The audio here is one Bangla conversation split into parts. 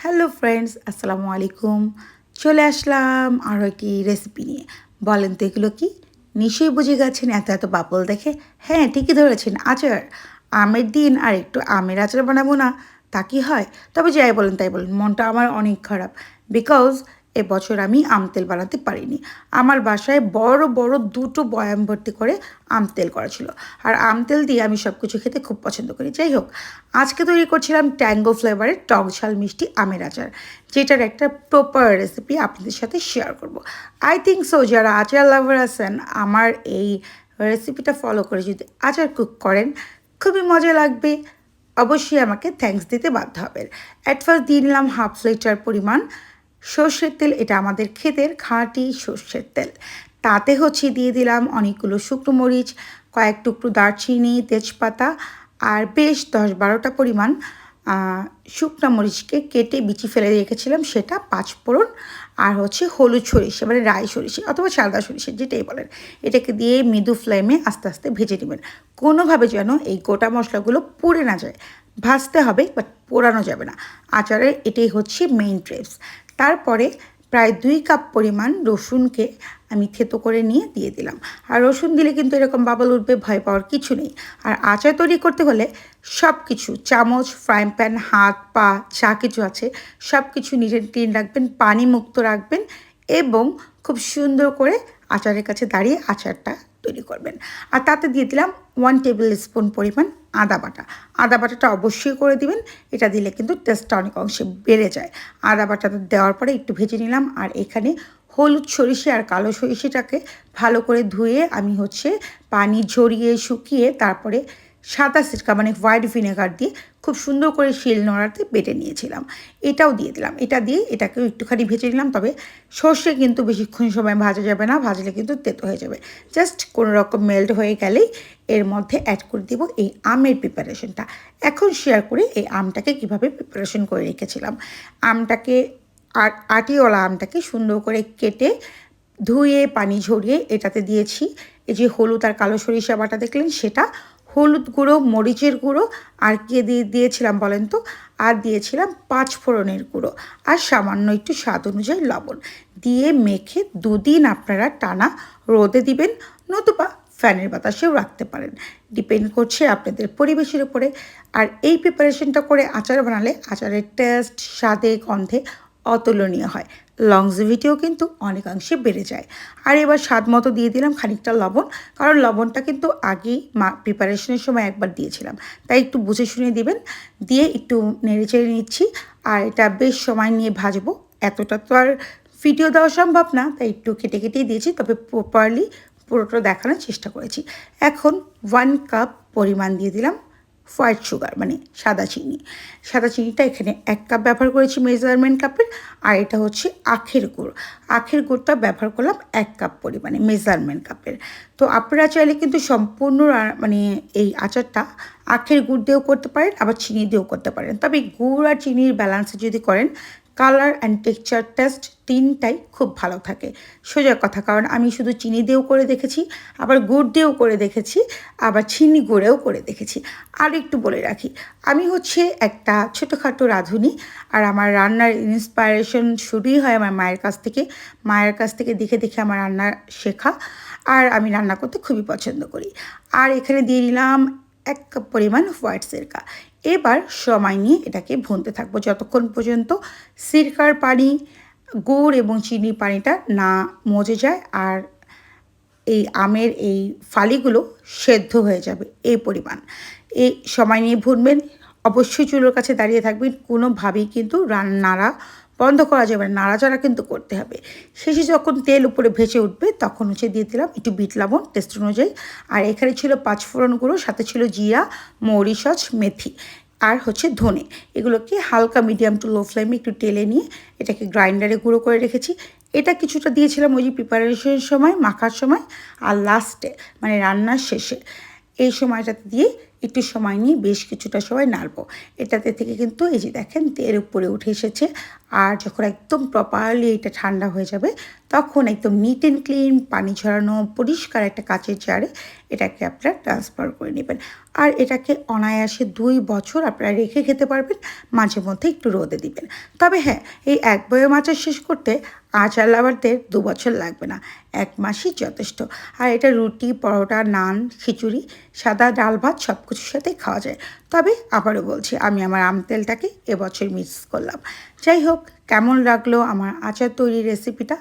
হ্যালো ফ্রেন্ডস, আসসালামু আলাইকুম। চলে আসলাম আরও একটি রেসিপি নিয়ে। বলেন তো এগুলো কি? নিশ্চয়ই বুঝে গেছেন এত এত বাবল দেখে। হ্যাঁ, ঠিকই ধরেছেন, আচার। আমের দিন আর একটু আমের আচার বানাবো না, তা কি হয়? তবে যাই বলেন তাই বলেন, মনটা আমার অনেক খারাপ। বিকজ এবছর আমি আম তেল বানাতে পারিনি। আমার বাসায় বড় বড় দুটো বয়াম ভর্তি করে আম তেল করা ছিল। আর আম তেল দিয়ে আমি সব কিছু খেতে খুব পছন্দ করি। যাই হোক, আজকে তৈরি করছিলাম ট্যাঙ্গো ফ্লেভারের টক ঝাল মিষ্টি আমের আচার, যেটার একটা প্রপার রেসিপি আপনাদের সাথে শেয়ার করব। আই থিঙ্ক সো যারা আচার লাভার আছেন, আমার এই রেসিপিটা ফলো করে যদি আচার কুক করেন, খুবই মজা লাগবে। অবশ্যই আমাকে থ্যাঙ্কস দিতে বাধ্য হবেন। অ্যাট ফার্স্ট দিয়ে নিলাম হাফ লিটার পরিমাণ সর্ষের তেল। এটা আমাদের ক্ষেতের খাঁটি সর্ষের তেল। তাতে দিয়ে দিলাম অনেকগুলো শুকনো মরিচ, কয়েক টুকরো দারচিনি, তেজপাতা, আর বেশ 10-12টা পরিমাণ শুকনো মরিচকে কেটে বিচি ফেলে রেখেছিলাম, সেটা 5 ফোড়ন। আর হলুদ সরিষা, মানে রাই সরিষা অথবা সাদা সরিষা যেটাই বলেন, এটাকে দিয়ে মৃদু ফ্লেমে আস্তে আস্তে ভেজে নেবেন। কোনোভাবে যেন এই গোটা মশলাগুলো পুড়ে না যায়। ভাজতে হবে, বাট পোড়ানো যাবে না। আচারের এটাই মেইন ট্রিপস। তারপরে প্রায় 2 কাপ পরিমাণ রসুনকে আমি থেতো করে নিয়ে দিয়ে দিলাম। আর রসুন দিলে কিন্তু এরকম বাবল উঠবে, ভয় পাওয়ার কিছু নেই। আর আচার তৈরি করতে হলে সব কিছু, চামচ, ফ্রাইং প্যান, হাত পা যা কিছু আছে সব কিছু নিজের ক্লিন রাখবেন, পানি মুক্ত রাখবেন, এবং খুব সুন্দর করে আচারের কাছে দাঁড়িয়ে আচারটা তৈরি করবেন। আর তাতে দিয়ে দিলাম 1 টেবিল স্পুন পরিমাণ আদা বাটা। আদা বাটাটা অবশ্যই করে দিবেন, এটা দিলে কিন্তু টেস্টটা অনেক অংশে বেড়ে যায়। আদা বাটাটা দেওয়ার পরে একটু ভেজে নিলাম। আর এখানে হলুদ সরিষা আর কালো সরিষাটাকে ভালো করে ধুয়ে আমি পানি ঝরিয়ে শুকিয়ে তারপরে সাদা সিরকা মানে হোয়াইট ভিনেগার দিয়ে খুব সুন্দর করে শিল নোড়াতে বেটে নিয়েছিলাম। এটাও দিয়ে দিলাম। এটা দিয়ে এটাকেও একটুখানি ভেজে নিলাম। তবে সর্ষে কিন্তু বেশিক্ষণ সময় ভাজা যাবে না, ভাজলে কিন্তু তেতো হয়ে যাবে। জাস্ট কোনো রকম মেল্ট হয়ে গেলেই এর মধ্যে অ্যাড করে দিব এই আমের প্রিপারেশনটা। এখন শেয়ার করি এই আমটাকে কীভাবে প্রিপারেশন করে রেখেছিলাম। আমটাকে আটিওয়ালা আমটাকে সুন্দর করে কেটে ধুয়ে পানি ঝরিয়ে এটাতে দিয়েছি এই যে হলুদ আর কালো সরিষা বাটা দেখলেন সেটা, হলুদ গুঁড়ো, মরিচের গুঁড়ো, আর দিয়েছিলাম বলেন তো, আর দিয়েছিলাম 5 ফোড়নের গুঁড়ো, আর সামান্য একটু স্বাদ অনুযায়ী লবণ দিয়ে মেখে 2 দিন আপনারা টানা রোদে দিবেন, নতুবা ফ্যানের বাতাসেও রাখতে পারেন। ডিপেন্ড করছে আপনাদের পরিবেশের উপরে। আর এই প্রিপারেশনটা করে আচার বানালে আচারের টেস্ট, স্বাদে, গন্ধে অতুলনীয় হয়। লংজিভিটিও কিন্তু অনেকাংশে বেড়ে যায়। আর এবার স্বাদ মতো দিয়ে দিলাম খানিকটা লবণ, কারণ লবণটা কিন্তু আগেই প্রিপারেশনের সময় একবার দিয়েছিলাম, তাই একটু বুঝে শুনে দিবেন। দিয়ে একটু নেড়েচেড়ে নিচ্ছি। আর এটা বেশ সময় নিয়ে ভাজবো, এতটা তো আর ভিডিও দেওয়া সম্ভব না, তাই একটু কেটে কেটেই দিয়েছি, তবে প্রপারলি পুরোটা দেখানোর চেষ্টা করেছি। এখন 1 কাপ পরিমাণ দিয়ে দিলাম হোয়াইট সুগার, মানে সাদা চিনি। সাদা চিনিটা এখানে 1 কাপ ব্যবহার করেছি মেজারমেন্ট কাপের। আর এটা আখের গুড়। আখের গুড়টা ব্যবহার করলাম 1 কাপ পরিমাণে মেজারমেন্ট কাপের। তো আপনারা চাইলে কিন্তু সম্পূর্ণ মানে এই আচারটা আখের গুড় দিয়েও করতে পারেন, আবার চিনি দিয়েও করতে পারেন। তবে গুড় আর চিনির ব্যালেন্সে যদি করেন, কালার অ্যান্ড টেক্সচার, টেস্ট তিনটাই খুব ভালো থাকে। সোজা কথা, কারণ আমি শুধু চিনি দিয়েও করে দেখেছি, আবার গুড় দিয়েও করে দেখেছি, আবার চিনি গুঁড়েও করে দেখেছি। আর একটু বলে রাখি, আমি একটা ছোটোখাটো রাঁধুনি। আর আমার রান্নার ইন্সপায়ারেশন শুরুই হয় আমার মায়ের কাছ থেকে। মায়ের কাছ থেকে দেখে দেখে আমার রান্না শেখা। আর আমি রান্না করতে খুবই পছন্দ করি। আর এখানে দিয়ে নিলাম 1 কাপ পরিমাণ হোয়াইট সিরকা। এবার সময় নিয়ে এটাকে ভুনতে থাকবো যতক্ষণ পর্যন্ত সিরকার পানি, গুড় এবং চিনির পানিটা না মজে যায় আর এই আমের এই ফালিগুলো সেদ্ধ হয়ে যাবে এই পরিমাণ। এই সময় নিয়ে ভুনবেন। অবশ্যই চুলোর কাছে দাঁড়িয়ে থাকবেন, কোনোভাবেই কিন্তু নাড়া বন্ধ করা যাবে না, নাড়াচাড়া কিন্তু করতে হবে। শেষে যখন তেল উপরে ভেসে উঠবে তখন দিয়ে দিলাম একটু বিট লবণ টেস্ট অনুযায়ী। আর এখানে ছিল 5 ফোড়ন গুঁড়ো, সাথে ছিল জিরা, মৌরি, সচ, মেথি, আর ধনে। এগুলোকে হালকা মিডিয়াম টু লো ফ্লেমে একটু টেলে নিয়ে এটাকে গ্রাইন্ডারে গুঁড়ো করে রেখেছি। এটা কিছুটা দিয়েছিলাম ওই যে প্রিপারেশনের সময়, মাখার সময়, আর লাস্টে মানে রান্নার শেষে এই সময়টাতে দিয়ে একটু সময় নিয়ে বেশ কিছুটা সময় নাড়বো। এটাতে থেকে কিন্তু এই যে দেখেন তেল উপরে উঠে এসেছে। আর যখন একদম প্রপারলি এটা ঠান্ডা হয়ে যাবে তখন একদম নিট অ্যান্ড ক্লিন পানি ঝরানো পরিষ্কার একটা কাচের জারে এটাকে আপনারা ট্রান্সফার করে নেবেন। আর এটাকে অনায়াসে 2 বছর আপনারা রেখে খেতে পারবেন, মাঝে মধ্যে একটু রোদে দিবেন। তবে হ্যাঁ, এই এক বয়ম আচার শেষ করতে আচার লাভারদের 2 বছর লাগবে না, 1 মাসই যথেষ্ট। আর এটা রুটি, পরোটা, নান, খিচুড়ি, সাদা ডাল ভাত সব কিছুর সাথেই খাওয়া যায়। তবে আবারও বলছি, আমি আমার আম তেলটাকে এবছর মিস করলাম। যাই হোক, কেমন লাগলো আমার আচার তৈরির রেসিপিটা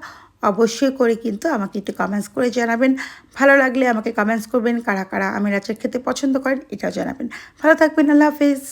অবশ্যই করে কিন্তু আমাকে একটু কমেন্টস করে জানাবেন। ভালো লাগলে আমাকে কমেন্টস করবেন, কারা কারা আমের আচার খেতে পছন্দ করেন এটাও জানাবেন। ভালো থাকবেন, আল্লাহ হাফেজ।